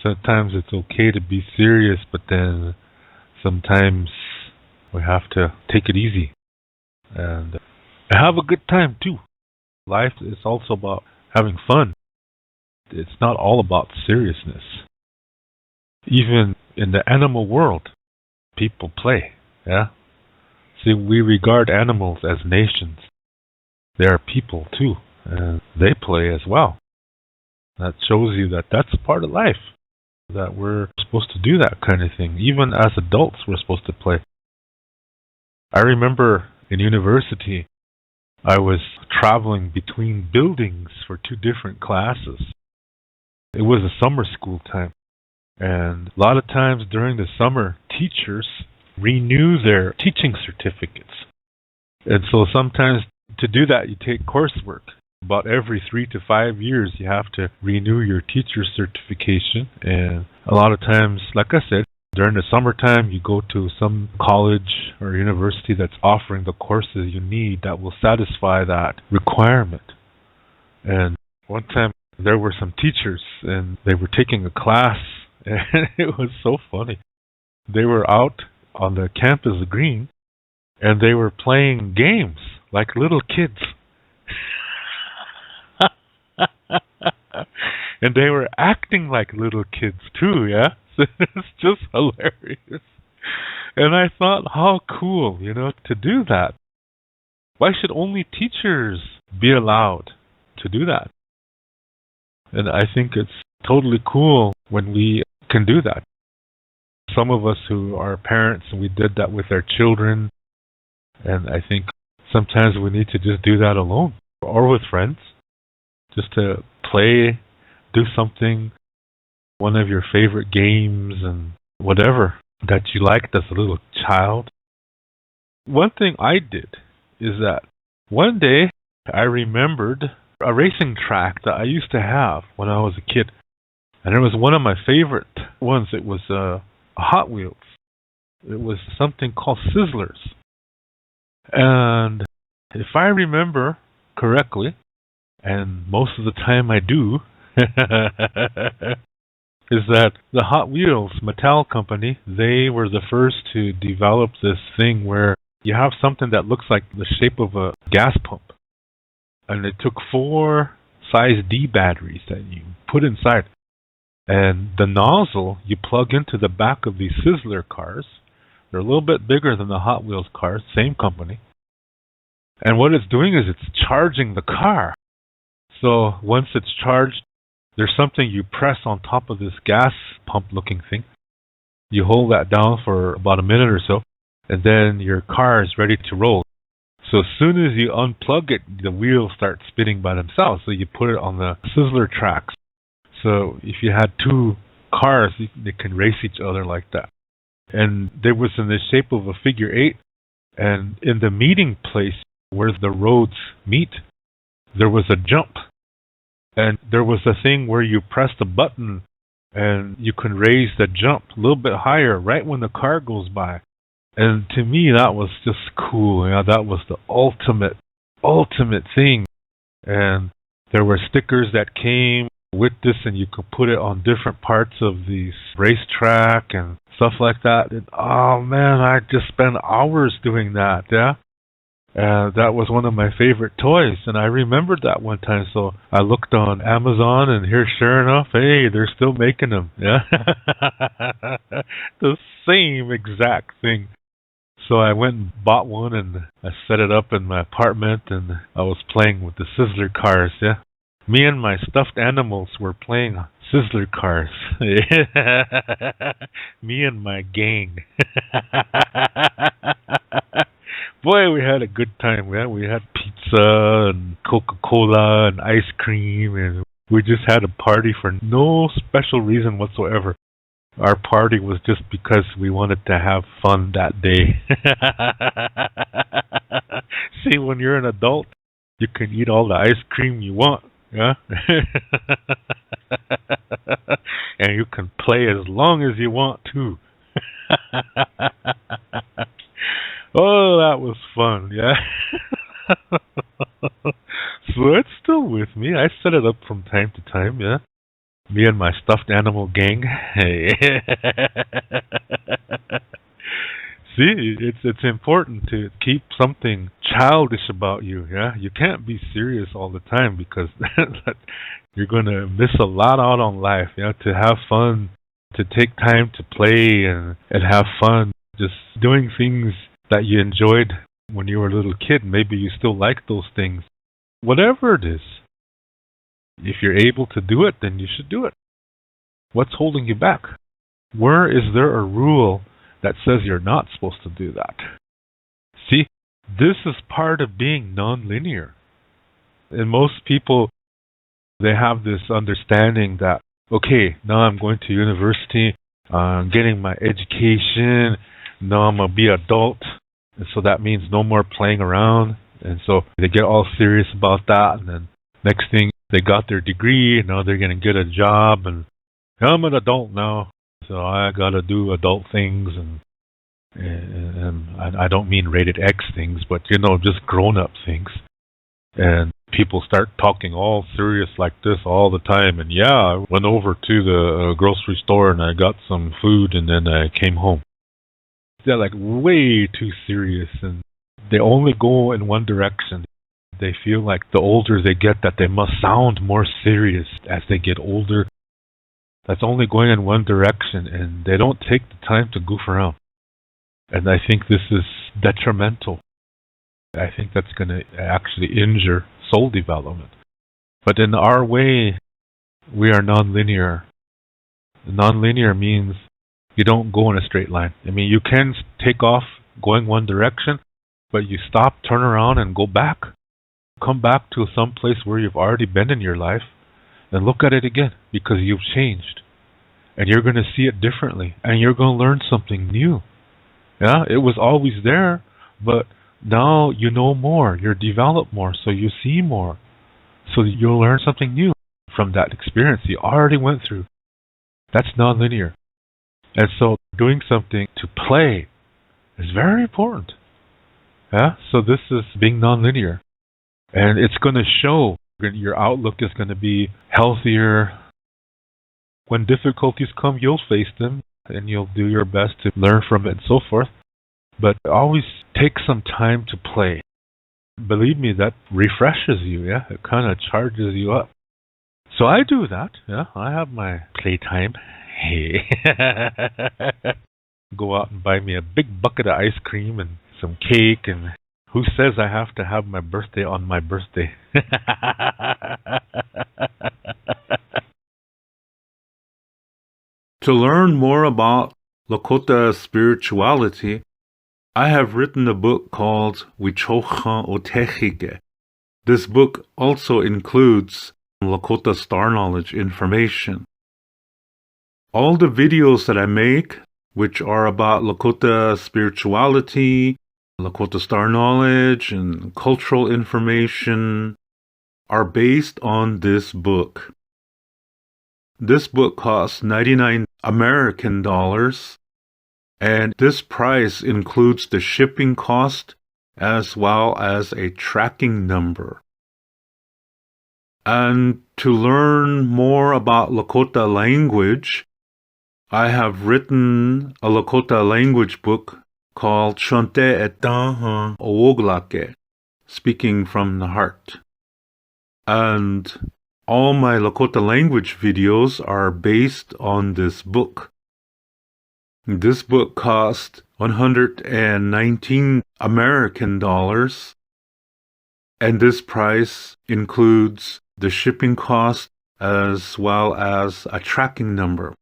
Sometimes it's okay to be serious, but then sometimes we have to take it easy and have a good time too. Life is also about having fun. It's not all about seriousness. Even in the animal world, people play. Yeah. See, we regard animals as nations. They are people too, and they play as well. That shows you that that's part of life. That we're supposed to do that kind of thing. Even as adults, we're supposed to play. I remember in university, I was traveling between buildings for 2 different classes. It was a summer school time. And a lot of times during the summer, teachers renew their teaching certificates. And so sometimes to do that, you take coursework. About every 3 to 5 years, you have to renew your teacher certification. And a lot of times, like I said, during the summertime, you go to some college or university that's offering the courses you need that will satisfy that requirement. And one time, there were some teachers, and they were taking a class, and it was so funny. They were out on the campus green, and they were playing games like little kids. And they were acting like little kids too, yeah? It's just hilarious. And I thought, how cool, to do that. Why should only teachers be allowed to do that? And I think it's totally cool when we can do that. Some of us who are parents, we did that with our children. And I think sometimes we need to just do that alone or with friends. Just to play, do something, one of your favorite games and whatever that you liked as a little child. One thing I did is that one day I remembered a racing track that I used to have when I was a kid. And it was one of my favorite ones. It was a Hot Wheels. It was something called Sizzlers. And if I remember correctly, and most of the time I do, is that the Hot Wheels Mattel company, they were the first to develop this thing where you have something that looks like the shape of a gas pump. And it took 4 size D batteries that you put inside. And the nozzle you plug into the back of these Sizzler cars. They're a little bit bigger than the Hot Wheels cars, same company. And what it's doing is it's charging the car. So once it's charged, there's something you press on top of this gas pump looking thing. You hold that down for about a minute or so, and then your car is ready to roll. So as soon as you unplug it, the wheels start spinning by themselves. So you put it on the Sizzler tracks. So if you had 2 cars, they can race each other like that. And there was in the shape of a figure 8, and in the meeting place where the roads meet, there was a jump. And there was a thing where you pressed a button and you can raise the jump a little bit higher right when the car goes by. And to me, that was just cool. That was the ultimate thing. And there were stickers that came with this, and you could put it on different parts of the racetrack and stuff like that. And oh man, I just spent hours doing that, yeah? That was one of my favorite toys, and I remembered that one time, so I looked on Amazon, and here, sure enough, hey, they're still making them, yeah? The same exact thing. So I went and bought one, and I set it up in my apartment, and I was playing with the Sizzler cars, yeah? Me and my stuffed animals were playing Sizzler cars. Me and my gang. Boy, we had a good time. We had pizza and Coca-Cola and ice cream, and we just had a party for no special reason whatsoever. Our party was just because we wanted to have fun that day. See, when you're an adult, you can eat all the ice cream you want, yeah? And you can play as long as you want to. Oh, that was fun, yeah. So it's still with me. I set it up from time to time, yeah. Me and my stuffed animal gang. Hey. See, it's important to keep something childish about you. Yeah, you can't be serious all the time because you're gonna miss a lot out on life. Yeah, to have fun, to take time to play and have fun, just doing things that you enjoyed when you were a little kid. Maybe you still like those things. Whatever it is, if you're able to do it, then you should do it. What's holding you back? Where is there a rule that says you're not supposed to do that? See, this is part of being non-linear. And most people, they have this understanding that, okay, now I'm going to university, I'm getting my education, now I'm going to be adult, and so that means no more playing around. And so they get all serious about that, and then next thing, they got their degree, and now they're going to get a job, and I'm an adult now, so I got to do adult things, and I don't mean rated X things, but, just grown-up things. And people start talking all serious like this all the time, and yeah, I went over to the grocery store, and I got some food, and then I came home. They're like way too serious, and they only go in one direction. They feel like the older they get that they must sound more serious as they get older. That's only going in one direction, and they don't take the time to goof around. And I think this is detrimental. I think that's going to actually injure soul development. But in our way, we are non-linear. Non-linear means you don't go in a straight line. I mean, you can take off going one direction, but you stop, turn around, and go back. Come back to some place where you've already been in your life and look at it again, because you've changed. And you're going to see it differently, and you're going to learn something new. Yeah, it was always there, but now you know more, you're developed more, so you see more. So you'll learn something new from that experience you already went through. That's nonlinear. And so doing something to play is very important. Yeah, so this is being nonlinear. And it's going to show. Your outlook is going to be healthier. When difficulties come, you'll face them, and you'll do your best to learn from it and so forth. But always take some time to play. Believe me, that refreshes you, yeah? It kind of charges you up. So I do that, yeah? I have my playtime. Hey. Go out and buy me a big bucket of ice cream and some cake, and who says I have to have my birthday on my birthday? To learn more about Lakota spirituality, I have written a book called Wichocha Otechike. This book also includes Lakota Star Knowledge information. All the videos that I make, which are about Lakota spirituality, Lakota Star Knowledge, and cultural information, are based on this book. This book costs 99 American dollars, and this price includes the shipping cost as well as a tracking number. And to learn more about Lakota language, I have written a Lakota language book called Shonte Etaha Owoglake, Speaking from the Heart. And all my Lakota language videos are based on this book. This book cost 119 American dollars, and this price includes the shipping cost as well as a tracking number.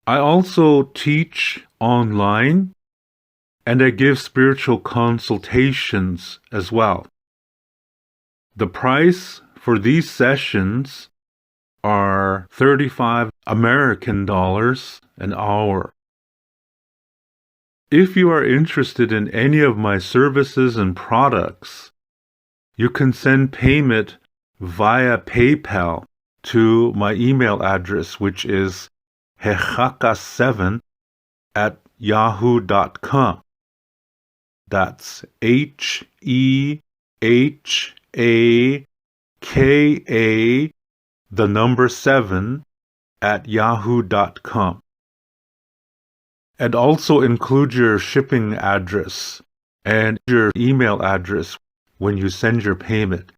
I also teach online, and I give spiritual consultations as well. The price for these sessions are 35 American dollars an hour. If you are interested in any of my services and products, you can send payment via PayPal to my email address, which is hehaka7@yahoo.com. That's HEHAKA the number 7 at yahoo.com. And also include your shipping address and your email address when you send your payment.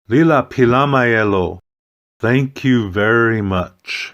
Lila Pilamaelo. Thank you very much.